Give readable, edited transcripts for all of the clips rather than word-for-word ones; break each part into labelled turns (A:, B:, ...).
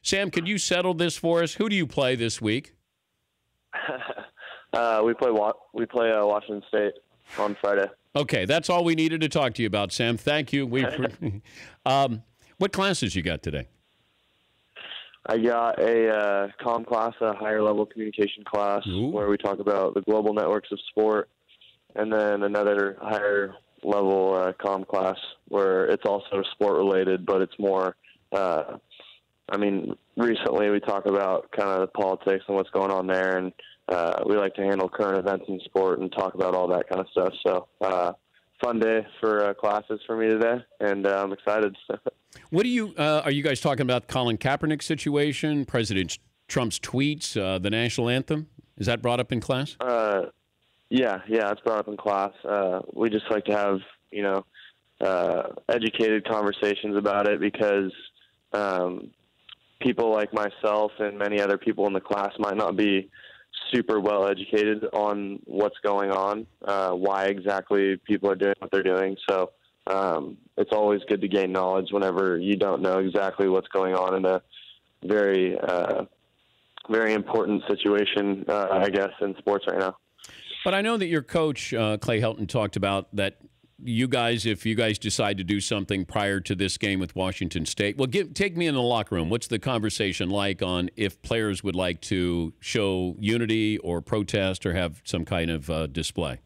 A: Sam, could you settle this for us? Who do you play this week?
B: We play Washington State on Friday.
A: Okay, that's all we needed to talk to you about, Sam. Thank you. What classes you got today?
B: I got a comm class, a higher level communication class, where we talk about the global networks of sport, and then another higher level comm class where it's also sport related, but it's more. Recently we talk about kind of the politics and what's going on there, and we like to handle current events in sport and talk about all that kind of stuff. So, fun day for classes for me today, and I'm excited.
A: What do you are you guys talking about? Colin Kaepernick situation, President Trump's tweets, the national anthem? Is that brought up in class?
B: Yeah, it's brought up in class. We just like to have educated conversations about it because people like myself and many other people in the class might not be super well educated on what's going on, why exactly people are doing what they're doing. So it's always good to gain knowledge whenever you don't know exactly what's going on in a very, very important situation, I guess, in sports right now.
A: But I know that your coach, Clay Helton, talked about that you guys, if you guys decide to do something prior to this game with Washington State, well, take me in the locker room. What's the conversation like on if players would like to show unity or protest or have some kind of display?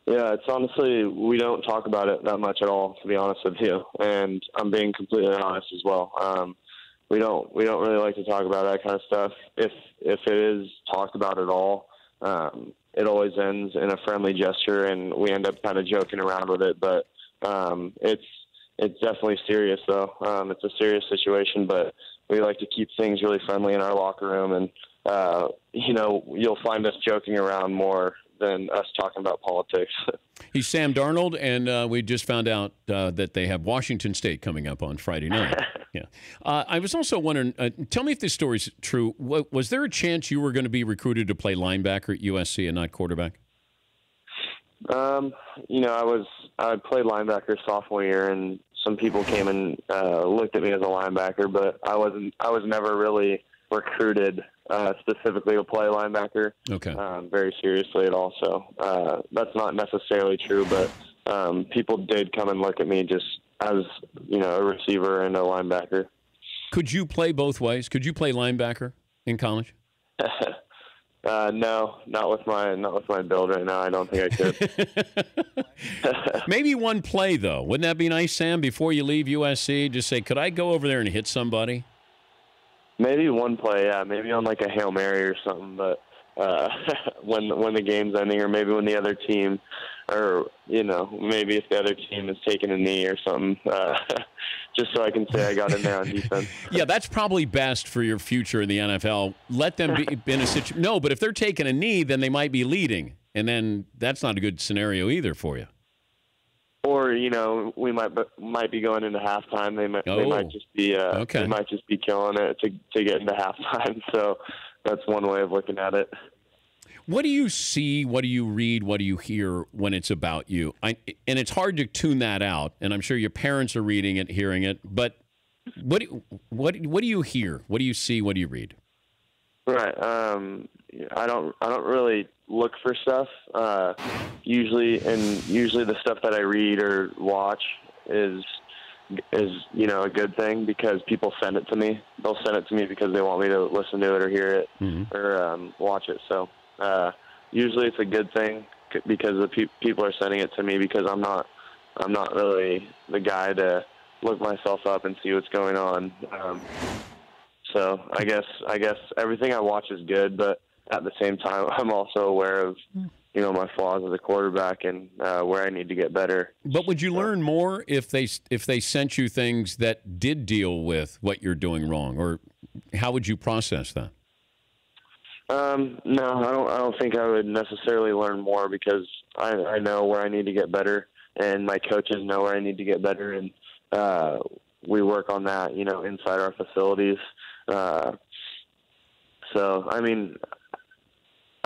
B: Yeah, it's honestly, we don't talk about it that much at all, to be honest with you. And I'm being completely honest as well. We don't really like to talk about that kind of stuff. If it is talked about at all, it always ends in a friendly gesture, and we end up kind of joking around with it. But it's definitely serious, though. It's a serious situation, but we like to keep things really friendly in our locker room. And, you'll find us joking around more than us talking about politics.
A: He's Sam Darnold, and we just found out that they have Washington State coming up on Friday night. Yeah. I was also wondering, tell me if this story's true. Was there a chance you were going to be recruited to play linebacker at USC and not quarterback?
B: I played linebacker sophomore year, and some people came and looked at me as a linebacker, but I was never really recruited specifically to play linebacker.
A: Okay.
B: Very seriously at all. So that's not necessarily true, but people did come and look at me just as, a receiver and a linebacker.
A: Could you play both ways? Could you play linebacker in college?
B: No, not with my build right now. I don't think I could.
A: Maybe one play, though. Wouldn't that be nice, Sam, before you leave USC? Just say, could I go over there and hit somebody?
B: Maybe one play, yeah. Maybe on like a Hail Mary or something, but when the game's ending, or maybe when the other team, or, maybe if the other team is taking a knee or something, just so I can say I got in there on defense.
A: Yeah, that's probably best for your future in the NFL. Let them be in a situation. No, but if they're taking a knee, then they might be leading, and then that's not a good scenario either for you.
B: Or we might be going into halftime. They might just be they might just be killing it to get into halftime. So that's one way of looking at it.
A: What do you see? What do you read? What do you hear when it's about you? And it's hard to tune that out. And I'm sure your parents are reading it, hearing it. But what do you hear? What do you see? What do you read?
B: Right. I don't really look for stuff. Usually the stuff that I read or watch is a good thing because people send it to me. They'll send it to me because they want me to listen to it or hear it or watch it. So usually it's a good thing because the people are sending it to me because I'm not really the guy to look myself up and see what's going on. So I guess everything I watch is good, but at the same time, I'm also aware of, my flaws as a quarterback and where I need to get better.
A: But would you learn more if they sent you things that did deal with what you're doing wrong, or how would you process that?
B: No, I don't think I would necessarily learn more because I know where I need to get better, and my coaches know where I need to get better, and we work on that, inside our facilities. So,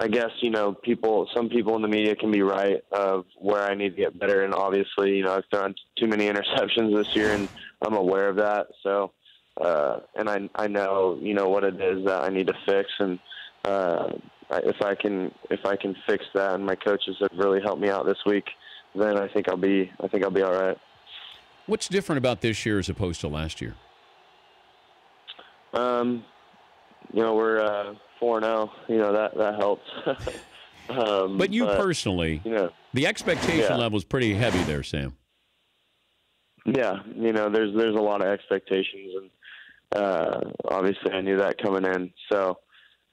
B: I guess, some people in the media can be right of where I need to get better. And obviously, I've thrown too many interceptions this year and I'm aware of that. So, and I know what it is that I need to fix, and if I can fix that, and my coaches have really helped me out this week, then I think I'll be all right.
A: What's different about this year as opposed to last year?
B: We're 4-0. That helps.
A: But you personally, the expectation level is pretty heavy there, Sam.
B: Yeah, there's a lot of expectations, and obviously I knew that coming in. So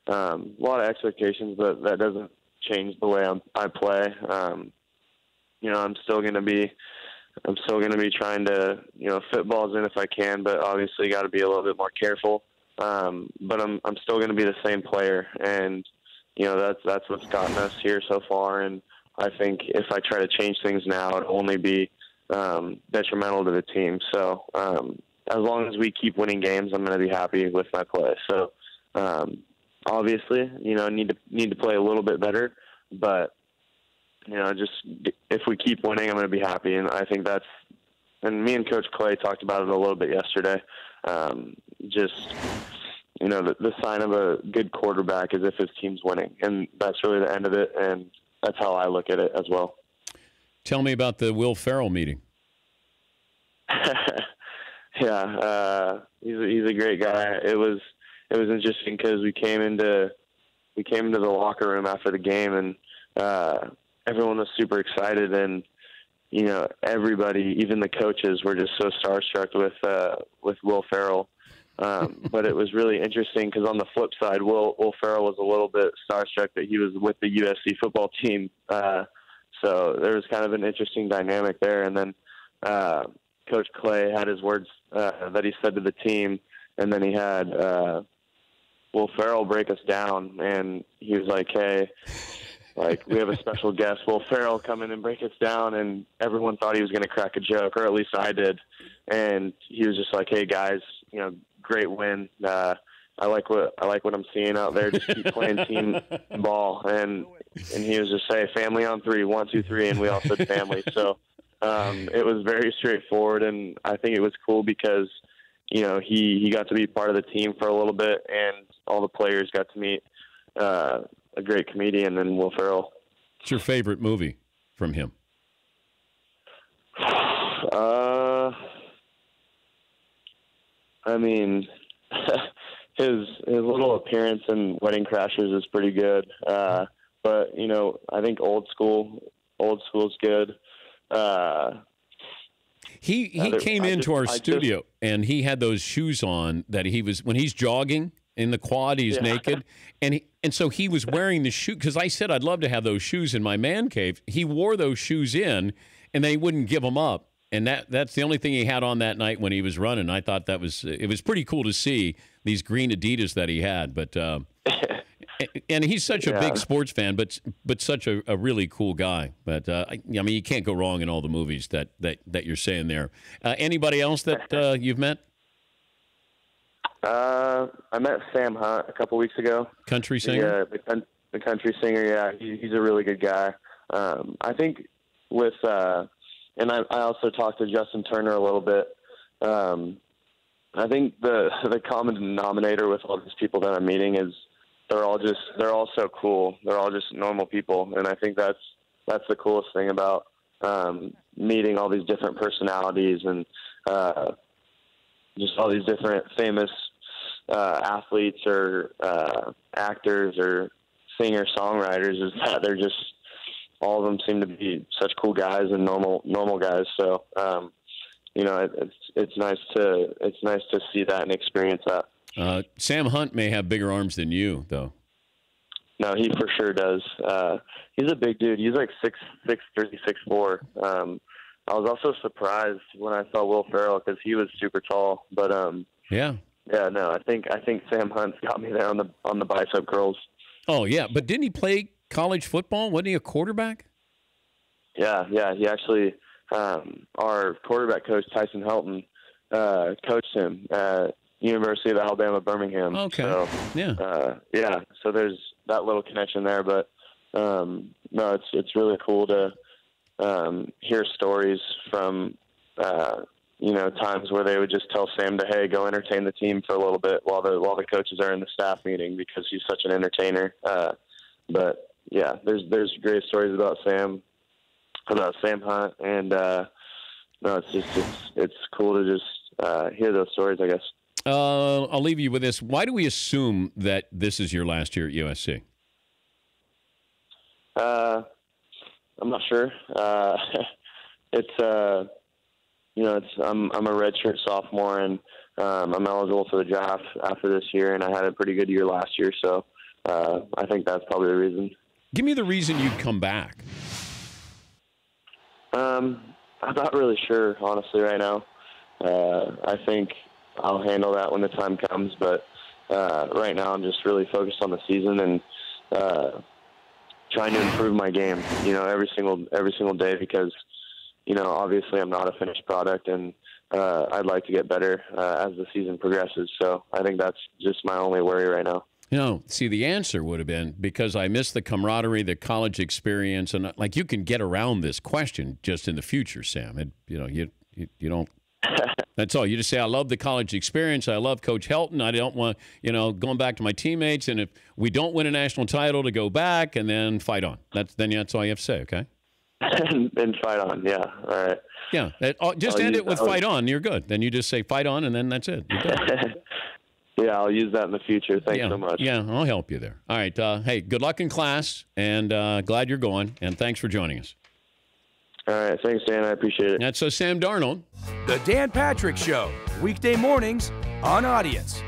B: a lot of expectations, but that doesn't change the way I play. I'm still going to be trying to fit balls in if I can, but obviously got to be a little bit more careful. But I'm still going to be the same player, and that's what's gotten us here so far. And I think if I try to change things now, it'll only be detrimental to the team. So as long as we keep winning games, I'm going to be happy with my play. So obviously, need to play a little bit better, but just if we keep winning, I'm going to be happy. And I think and me and Coach Clay talked about it a little bit yesterday. The sign of a good quarterback is if his team's winning, and that's really the end of it. And that's how I look at it as well.
A: Tell me about the Will Ferrell meeting.
B: Yeah, he's a great guy. It was interesting because we came into the locker room after the game, and everyone was super excited, and everybody, even the coaches, were just so starstruck with Will Ferrell. But it was really interesting because on the flip side, Will Ferrell was a little bit starstruck that he was with the USC football team. So there was kind of an interesting dynamic there. And then Coach Clay had his words that he said to the team, and then he had Will Ferrell break us down, and he was like, "Hey, we have a special guest, Will Ferrell, come in and break us down." And everyone thought he was going to crack a joke, or at least I did. And he was just like, "Hey guys, great win. I like what I'm seeing out there. Just keep playing team ball." And he was just saying, "Family on three, 1, 2, 3," and we all said family. So it was very straightforward, and I think it was cool because he got to be part of the team for a little bit, and all the players got to meet a great comedian and Will Ferrell.
A: What's your favorite movie from him?
B: I mean, his little appearance in Wedding Crashers is pretty good. But I think Old School's good.
A: He came into our studio and he had those shoes on that when he's jogging in the quad, he's naked, and so he was wearing the shoe because I said I'd love to have those shoes in my man cave. He wore those shoes in, and they wouldn't give them up. And that's the only thing he had on that night when he was running. I thought it was pretty cool to see these green Adidas that he had. But and he's such a big sports fan, but such a really cool guy. But I mean, you can't go wrong in all the movies that you're saying there. Anybody else that you've met?
B: I met Sam Hunt a couple weeks ago.
A: Country singer?
B: Yeah, the country singer. Yeah, he's a really good guy. I think with and I also talked to Justin Turner a little bit. I think the common denominator with all these people that I'm meeting is they're all so cool. They're all just normal people, and I think that's the coolest thing about meeting all these different personalities and just all these different famous athletes or actors or singer-songwriters is that they're just all of them seem to be such cool guys and normal guys. So it's nice to see that and experience that.
A: Sam Hunt may have bigger arms than you, though.
B: No, he for sure does. He's a big dude. He's like 6'6", 6'4". I was also surprised when I saw Will Ferrell because he was super tall. But no, I think Sam Hunt's got me there on the bicep curls.
A: Oh yeah, but didn't he play college football? Wasn't he a quarterback?
B: Yeah. He actually, our quarterback coach Tyson Helton coached him at University of Alabama Birmingham.
A: Okay.
B: So,
A: yeah.
B: So there's that little connection there, but no, it's really cool to hear stories from times where they would just tell Sam to, hey, go entertain the team for a little bit while the coaches are in the staff meeting because he's such an entertainer. But yeah, there's great stories about Sam Hunt, and no, it's cool to just hear those stories, I guess.
A: I'll leave you with this. Why do we assume that this is your last year at USC?
B: I'm not sure. I'm a redshirt sophomore, and I'm eligible for the draft after this year, and I had a pretty good year last year, so I think that's probably the reason.
A: Give me the reason you'd come back.
B: I'm not really sure, honestly, right now. I think I'll handle that when the time comes, but right now I'm just really focused on the season and trying to improve my game, every single day because, obviously I'm not a finished product, and I'd like to get better as the season progresses. So I think that's just my only worry right now.
A: See, the answer would have been because I miss the camaraderie, the college experience, and you can get around this question just in the future, Sam. You don't. That's all. You just say, I love the college experience. I love Coach Helton. I don't want, going back to my teammates. And if we don't win a national title, to go back and then fight on. That's all you have to say, okay?
B: and fight on, yeah. All right.
A: Yeah. Just end it with fight on. You're good. Then you just say fight on, and then that's it. You're good.
B: Yeah, I'll use that in the future. Thanks so much.
A: Yeah, I'll help you there. All right. Hey, good luck in class, and glad you're going, and thanks for joining us.
B: All right. Thanks, Dan. I appreciate it.
A: That's Sam Darnold.
C: The Dan Patrick Show, weekday mornings on Audience.